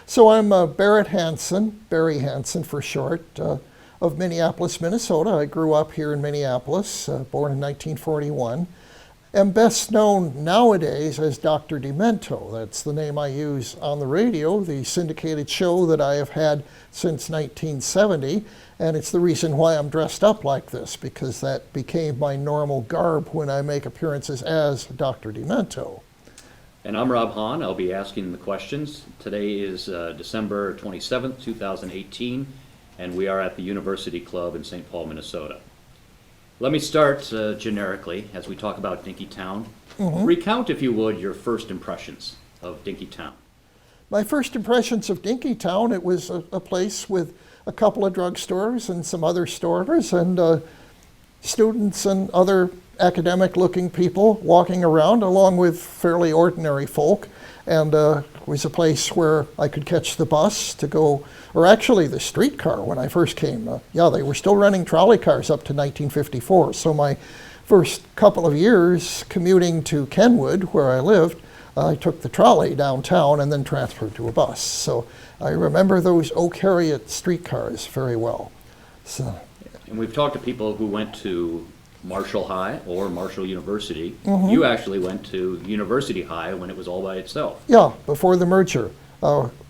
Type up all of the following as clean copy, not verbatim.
So I'm Barret Hansen, Barry Hansen for short, of Minneapolis, Minnesota. I grew up here in Minneapolis, born in 1941. Am best known nowadays as Dr. Demento. That's the name I use on the radio, the syndicated show that I have had since 1970. And it's the reason why I'm dressed up like this, because that became my normal garb when I make appearances as Dr. Demento. And I'm Rob Hahn. I'll be asking the questions. Today is December 27th, 2018, and we are at the University Club in St. Paul, Minnesota. Let me start generically as we talk about Dinkytown. Recount, if you would, your first impressions of Dinkytown. My first impressions of Dinkytown, it was a place with a couple of drugstores and some other stores and students and other academic-looking people walking around along with fairly ordinary folk. And it was a place where I could catch the bus to go, or actually the streetcar when I first came. Yeah, they were still running trolley cars up to 1954. So my first couple of years commuting to Kenwood, where I lived, I took the trolley downtown and then transferred to a bus. So I remember those Oak Harriet streetcars very well. So. And we've talked to people who went to Marshall High or Marshall University. You actually went to University High when it was all by itself. Yeah, before the merger.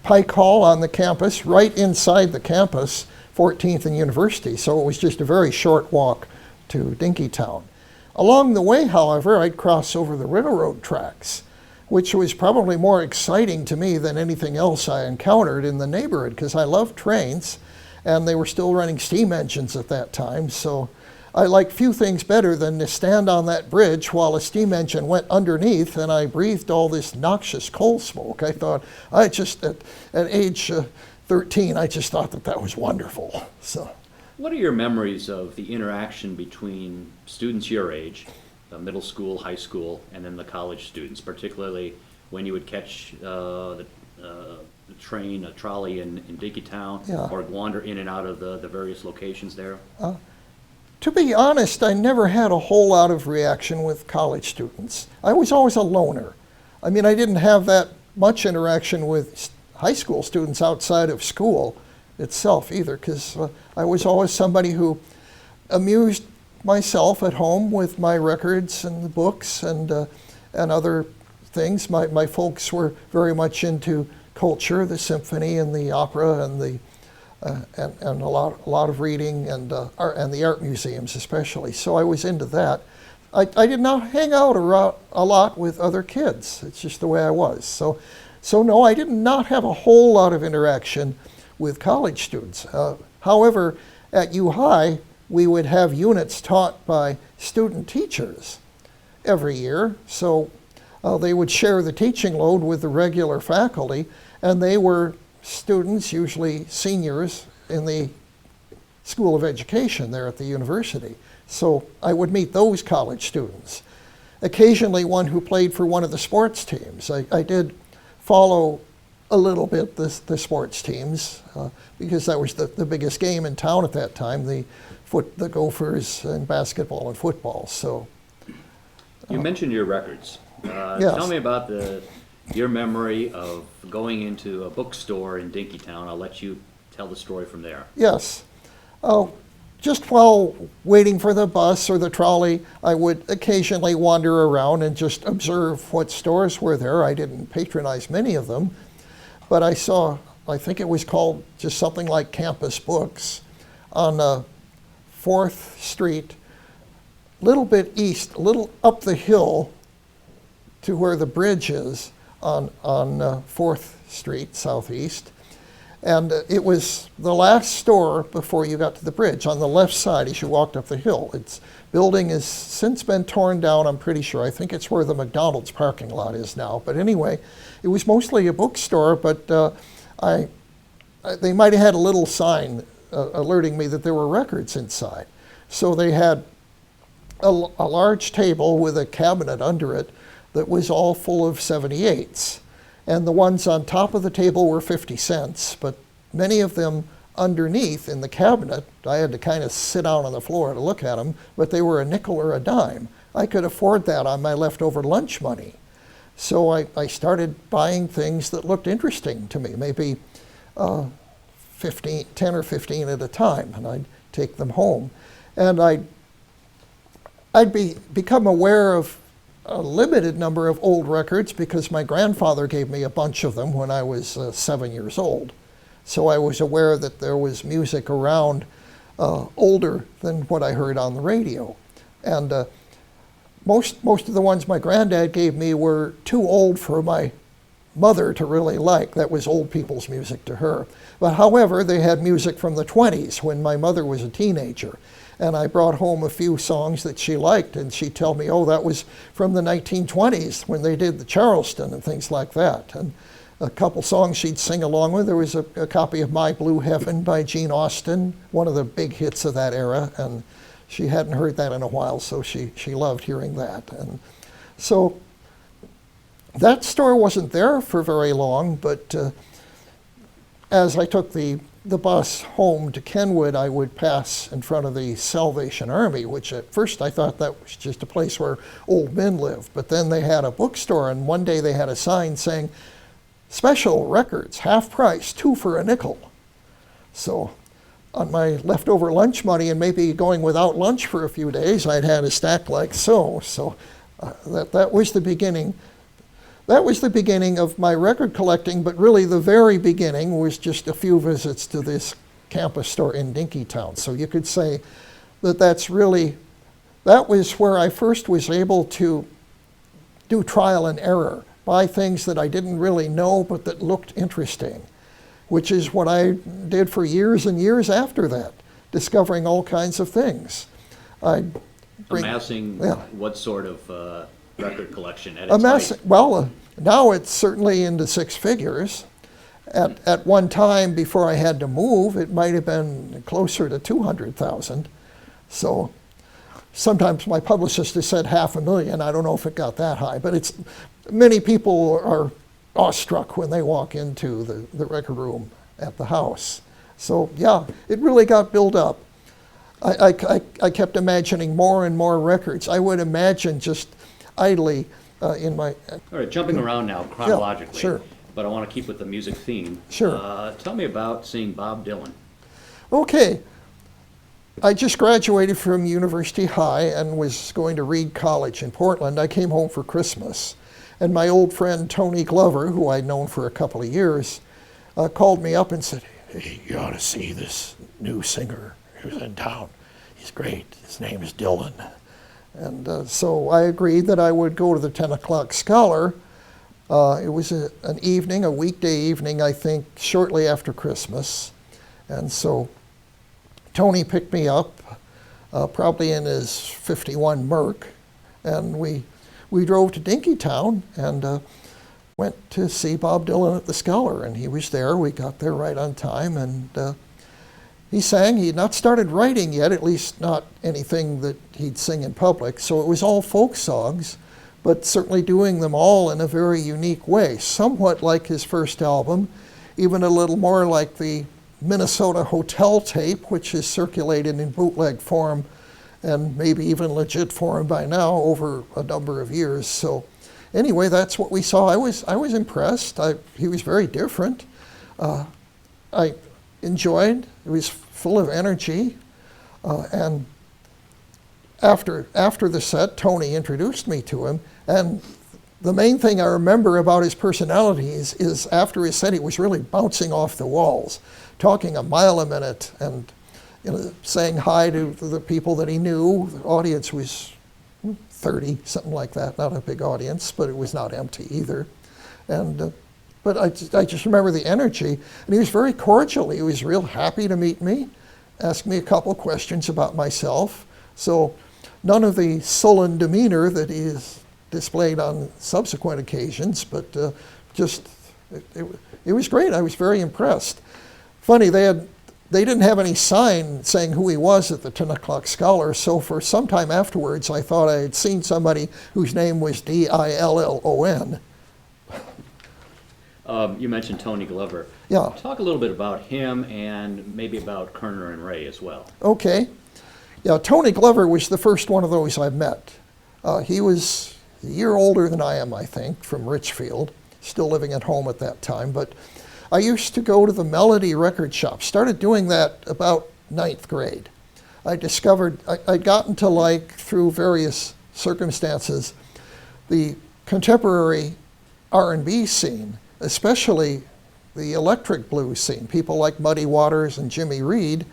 Pike Hall on the campus, right inside the campus, 14th and University, so it was just a very short walk to Dinkytown. Along the way, however, I'd cross over the railroad tracks, which was probably more exciting to me than anything else I encountered in the neighborhood, because I loved trains, and they were still running steam engines at that time, so I liked few things better than to stand on that bridge while a steam engine went underneath and I breathed all this noxious coal smoke. I thought, at age 13, I just thought that was wonderful. So, what are your memories of the interaction between students your age, middle school, high school, and then the college students, particularly when you would catch the train, a trolley in Dinkytown, or wander in and out of the various locations there? To be honest, I never had a whole lot of reaction with college students. I was always a loner. I mean, I didn't have that much interaction with high school students outside of school itself either, because I was always somebody who amused myself at home with my records and the books and other things. My folks were very much into culture, the symphony and the opera and the and a lot of reading and the art museums especially. So I was into that. I did not hang out a lot with other kids. It's just the way I was. So no, I did not have a whole lot of interaction with college students. However, at U High, we would have units taught by student teachers every year. So they would share the teaching load with the regular faculty, and they were students, usually seniors, in the School of Education there at the university. So I would meet those college students. Occasionally one who played for one of the sports teams. I did follow a little bit the sports teams because that was the biggest game in town at that time, the Gophers in basketball and football. So you mentioned your records. Yes. Tell me about your memory of going into a bookstore in Dinkytown. I'll let you tell the story from there. Yes. Just while waiting for the bus or the trolley, I would occasionally wander around and just observe what stores were there. I didn't patronize many of them, but I saw, I think it was called just something like Campus Books on 4th Street, little bit east, a little up the hill to where the bridge is on 4th Street Southeast. And it was the last store before you got to the bridge on the left side as you walked up the hill. Its building has since been torn down, I'm pretty sure. I think it's where the McDonald's parking lot is now. But anyway, it was mostly a bookstore, but they might have had a little sign alerting me that there were records inside. So they had a large table with a cabinet under it that was all full of 78s. And the ones on top of the table were 50 cents, but many of them underneath in the cabinet, I had to kind of sit down on the floor to look at them, but they were a nickel or a dime. I could afford that on my leftover lunch money. So I started buying things that looked interesting to me, maybe 10 or 15 at a time, and I'd take them home. And I'd become aware of a limited number of old records because my grandfather gave me a bunch of them when I was 7 years old. So I was aware that there was music around older than what I heard on the radio. And most of the ones my granddad gave me were too old for my mother to really like. That was old people's music to her. But however, they had music from the 20s when my mother was a teenager. And I brought home a few songs that she liked, and she'd tell me, oh, that was from the 1920s when they did the Charleston and things like that. And a couple songs she'd sing along with. There was a copy of My Blue Heaven by Gene Austin, one of the big hits of that era, and she hadn't heard that in a while, so she loved hearing that. And so that store wasn't there for very long, but as I took the bus home to Kenwood, I would pass in front of the Salvation Army, which at first I thought that was just a place where old men lived. But then they had a bookstore, and one day they had a sign saying, "Special records, half price, 2 for a nickel." So on my leftover lunch money and maybe going without lunch for a few days, I'd had a stack like so. So that was the beginning. That was the beginning of my record collecting, but really the very beginning was just a few visits to this campus store in Dinkytown. So you could say that that was where I first was able to do trial and error, buy things that I didn't really know but that looked interesting, which is what I did for years and years after that, discovering all kinds of things. Amassing what sort of record collection at its height? Well, now it's certainly into 6 figures. At one time, before I had to move, it might have been closer to 200,000. So sometimes my publicist has said 500,000. I don't know if it got that high, but many people are awestruck when they walk into the record room at the house. So yeah, it really got built up. I kept imagining more and more records. I would imagine just idly in my... All right, jumping around now chronologically, yeah, sure. But I want to keep with the music theme. Sure. Tell me about seeing Bob Dylan. Okay. I just graduated from University High and was going to Reed College in Portland. I came home for Christmas, and my old friend Tony Glover, who I'd known for a couple of years, called me up and said, "Hey, you ought to see this new singer who's in town. He's great. His name is Dylan." And so I agreed that I would go to the 10 o'clock Scholar. It was an evening, a weekday evening, I think, shortly after Christmas. And so Tony picked me up, probably in his 51 Merc, and we drove to Dinkytown and went to see Bob Dylan at the Scholar, and he was there. We got there right on time, and he sang. He had not started writing yet, at least not anything that he'd sing in public, so it was all folk songs, but certainly doing them all in a very unique way, somewhat like his first album, even a little more like the Minnesota Hotel tape, which is circulated in bootleg form and maybe even legit form by now over a number of years. So anyway, that's what we saw. I was impressed. He was very different. I enjoyed. It was full of energy. And after the set, Tony introduced me to him. And the main thing I remember about his personality is after his set, he was really bouncing off the walls, talking a mile a minute and saying hi to the people that he knew. The audience was 30, something like that. Not a big audience, but it was not empty either. And but I just remember the energy, and he was very cordial. He was real happy to meet me, asked me a couple questions about myself. So none of the sullen demeanor that he has displayed on subsequent occasions, but it was great. I was very impressed. Funny, they didn't have any sign saying who he was at the 10 o'clock Scholar, so for some time afterwards I thought I had seen somebody whose name was Dillon. You mentioned Tony Glover. Yeah. Talk a little bit about him and maybe about Kerner and Ray as well. Okay. Yeah, Tony Glover was the first one of those I met. He was a year older than I am, I think, from Richfield, still living at home at that time. But I used to go to the Melody record shop, started doing that about ninth grade. I discovered, I'd gotten to like, through various circumstances, the contemporary R&B scene, especially the electric blues scene. People like Muddy Waters and Jimmy Reed,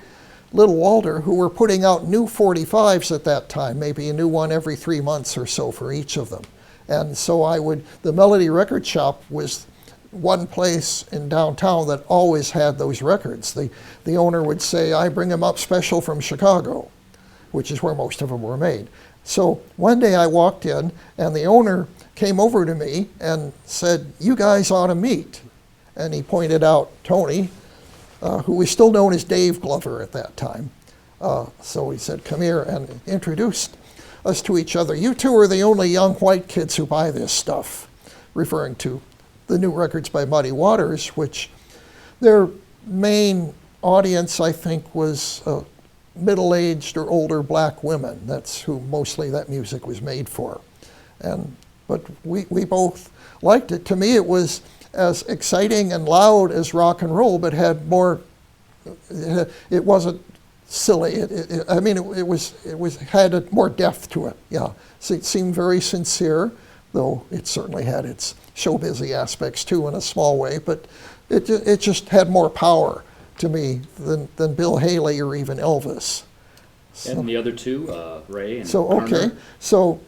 Little Walter, who were putting out new 45s at that time, maybe a new one every 3 months or so for each of them. And so the Melody record shop was one place in downtown that always had those records. The owner would say, I bring them up special from Chicago, which is where most of them were made. So one day I walked in and the owner came over to me and said, you guys ought to meet. And he pointed out Tony, who was still known as Dave Glover at that time. So he said, come here, and introduced us to each other. You two are the only young white kids who buy this stuff, referring to the new records by Muddy Waters, which their main audience, I think, was middle-aged or older black women. That's who mostly that music was made for. But we both liked it. To me, it was as exciting and loud as rock and roll, but had more, it wasn't silly. It had more depth to it, yeah. So it seemed very sincere, though it certainly had its show-busy aspects too in a small way, but it just had more power to me than Bill Haley or even Elvis. And the other two, Ray and So, Turner. okay, so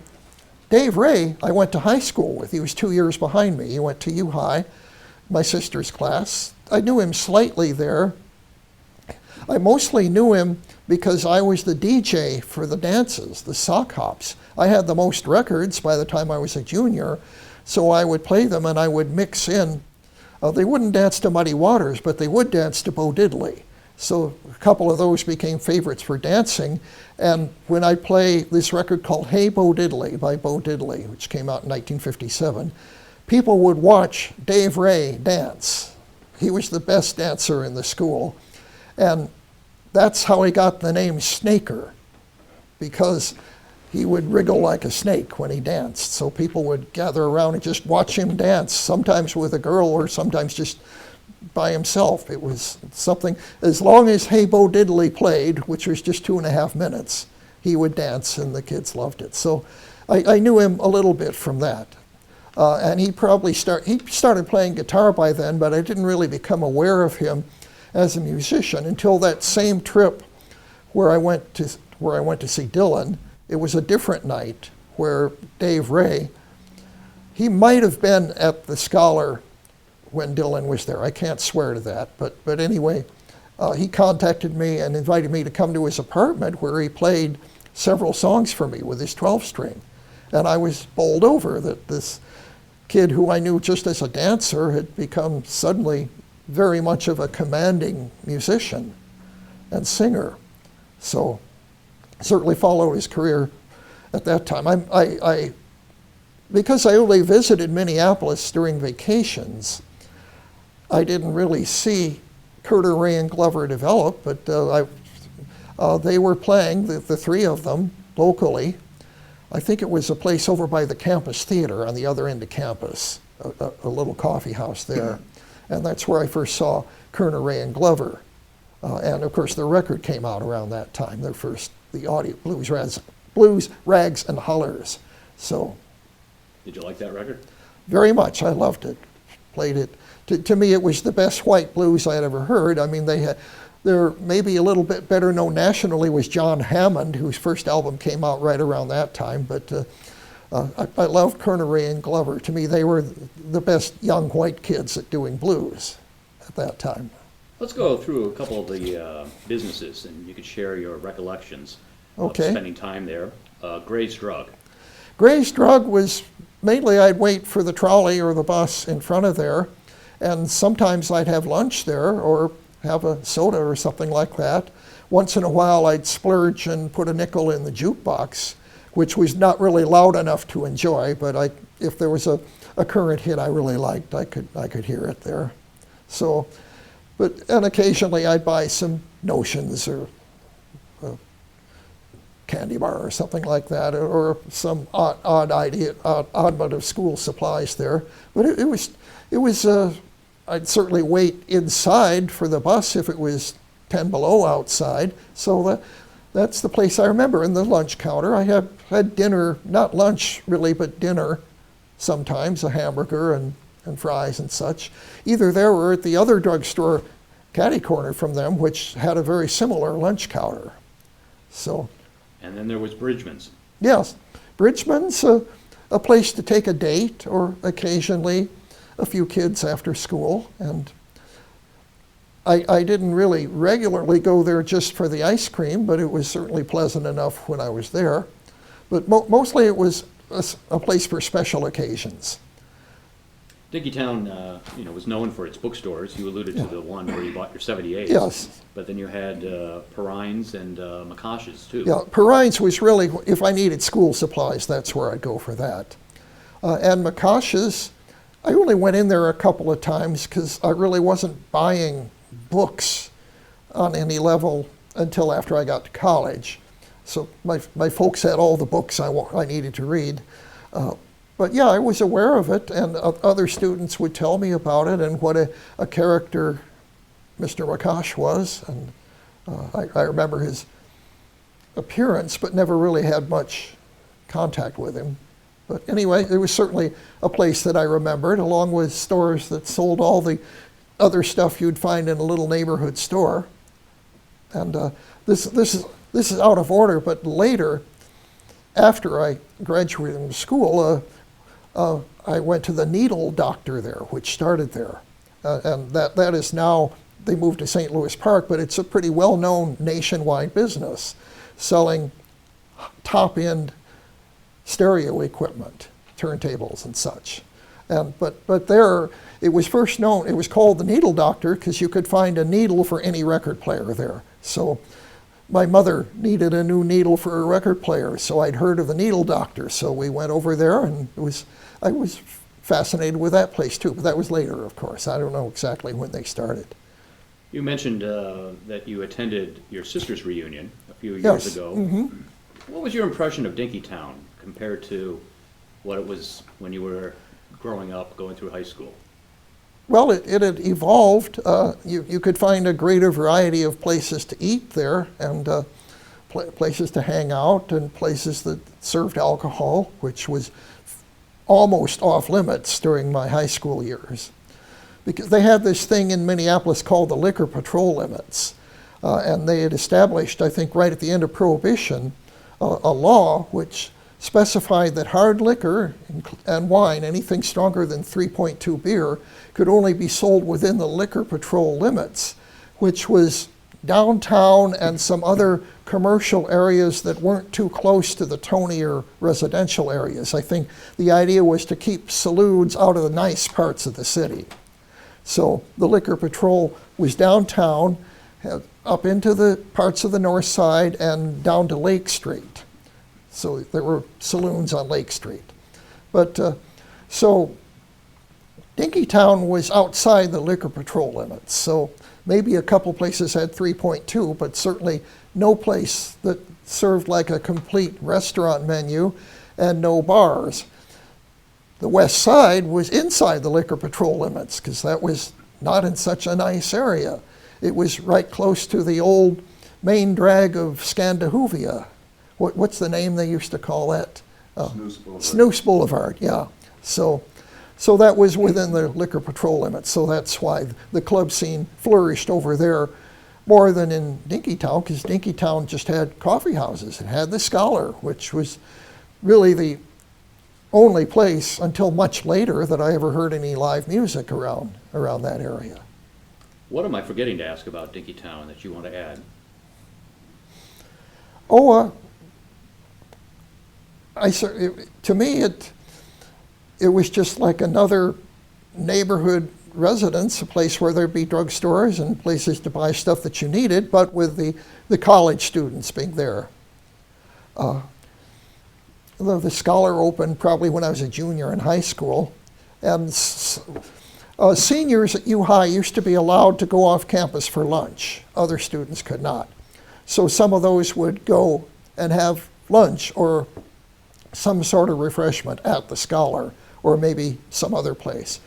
Dave Ray, I went to high school with. He was 2 years behind me. He went to U-High, my sister's class. I knew him slightly there. I mostly knew him because I was the DJ for the dances, the sock hops. I had the most records by the time I was a junior, so I would play them and I would mix in. They wouldn't dance to Muddy Waters, but they would dance to Bo Diddley. So a couple of those became favorites for dancing. And when I play this record called Hey Bo Diddley by Bo Diddley, which came out in 1957, people would watch Dave Ray dance. He was the best dancer in the school. And that's how he got the name Snaker, because he would wriggle like a snake when he danced. So people would gather around and just watch him dance, sometimes with a girl or sometimes just by himself. It was something, as long as Hey Bo Diddley played, which was just 2.5 minutes, he would dance and the kids loved it. So I knew him a little bit from that. And he started playing guitar by then, but I didn't really become aware of him as a musician until that same trip where I went to see Dylan. It was a different night where Dave Ray, he might have been at the Scholar when Dylan was there. I can't swear to that, but anyway, he contacted me and invited me to come to his apartment where he played several songs for me with his 12-string. And I was bowled over that this kid who I knew just as a dancer had become suddenly very much of a commanding musician and singer. So certainly followed his career at that time. Because I only visited Minneapolis during vacations, I didn't really see Curter, Ray, and Glover develop, but they were playing, the three of them, locally. I think it was a place over by the campus theater on the other end of campus, a little coffee house there. And that's where I first saw Curter, Ray, and Glover. And of course, their record came out around that time, their first, the audio, Blues, Rags, and Hollers. So. Did you like that record? Very much. I loved it. Played it. To me, it was the best white blues I had ever heard. I mean, they're maybe a little bit better known nationally was John Hammond, whose first album came out right around that time. But I loved Curter, Ray, and Glover. To me, they were the best young white kids at doing blues at that time. Let's go through a couple of the businesses, and you could share your recollections of spending time there. Gray's Drug. Gray's Drug was mainly I'd wait for the trolley or the bus in front of there, and sometimes I'd have lunch there or have a soda or something like that. Once in a while I'd splurge and put a nickel in the jukebox, which was not really loud enough to enjoy, but if there was a current hit I really liked, I could hear it there. So, and occasionally I'd buy some notions or candy bar or something like that, or some oddment of school supplies there. But it was. I'd certainly wait inside for the bus if it was 10 below outside. So that's the place I remember. In the lunch counter, I had dinner, not lunch really, but dinner sometimes, a hamburger and fries and such, either there or at the other drugstore catty corner from them, which had a very similar lunch counter. So. And then there was Bridgman's. Yes, Bridgman's, a place to take a date, or occasionally a few kids after school. And I didn't really regularly go there just for the ice cream, but it was certainly pleasant enough when I was there. But mostly it was a place for special occasions. Dinkytown, was known for its bookstores. You alluded to the one where you bought your 78s. Yes. But then you had Perrine's and McCosh's too. Yeah, Perrine's was really, if I needed school supplies, that's where I'd go for that. And McCosh's, I only went in there a couple of times because I really wasn't buying books on any level until after I got to college. So my folks had all the books I needed to read. But yeah, I was aware of it, and other students would tell me about it and what a character Mr. McCosh was. And I remember his appearance, but never really had much contact with him. But anyway, it was certainly a place that I remembered, along with stores that sold all the other stuff you'd find in a little neighborhood store. And this is out of order, but later, after I graduated from school, I went to the needle doctor there, which started there. And that is now, they moved to St. Louis Park, but it's a pretty well-known nationwide business selling top-end stereo equipment, turntables and such. But there, it was first known, it was called the Needle Doctor because you could find a needle for any record player there. So my mother needed a new needle for her record player, so I'd heard of the Needle Doctor. So we went over there, and I was fascinated with that place too, but that was later, of course. I don't know exactly when they started. You mentioned that you attended your sister's reunion a few years Yes. ago. Mm-hmm. What was your impression of Dinkytown compared to what it was when you were growing up, going through high school? Well, it had evolved. You could find a greater variety of places to eat there, and places to hang out, and places that served alcohol, which was almost off limits during my high school years. Because they had this thing in Minneapolis called the liquor patrol limits. And they had established, I think right at the end of Prohibition, a law which specified that hard liquor and wine, anything stronger than 3.2 beer, could only be sold within the liquor patrol limits, which was downtown and some other commercial areas that weren't too close to the tonier residential areas. I think the idea was to keep saloons out of the nice parts of the city. So the liquor patrol was downtown, up into the parts of the north side and down to Lake Street. So there were saloons on Lake Street. But so Dinkytown was outside the liquor patrol limits. So maybe a couple places had 3.2, but certainly no place that served like a complete restaurant menu and no bars. The west side was inside the liquor patrol limits because that was not in such a nice area. It was right close to the old main drag of Scandahoovia. What's the name they used to call that? Snooze Boulevard. Snooze Boulevard, yeah. So that was within the liquor patrol limits. So that's why the club scene flourished over there more than in Dinkytown, because Dinkytown just had coffee houses. It had the Scholar, which was really the only place until much later that I ever heard any live music around that area. What am I forgetting to ask about Dinkytown that you want to add? To me, it was just like another neighborhood residence, a place where there'd be drugstores and places to buy stuff that you needed, but with the college students being there. The Scholar opened probably when I was a junior in high school, and seniors at U-High used to be allowed to go off campus for lunch. Other students could not. So some of those would go and have lunch or some sort of refreshment at the Scholar or maybe some other place.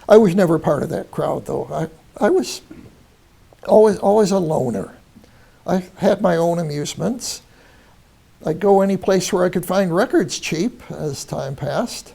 I was never part of that crowd, though. I was always a loner. I had my own amusements. I'd go any place where I could find records cheap as time passed.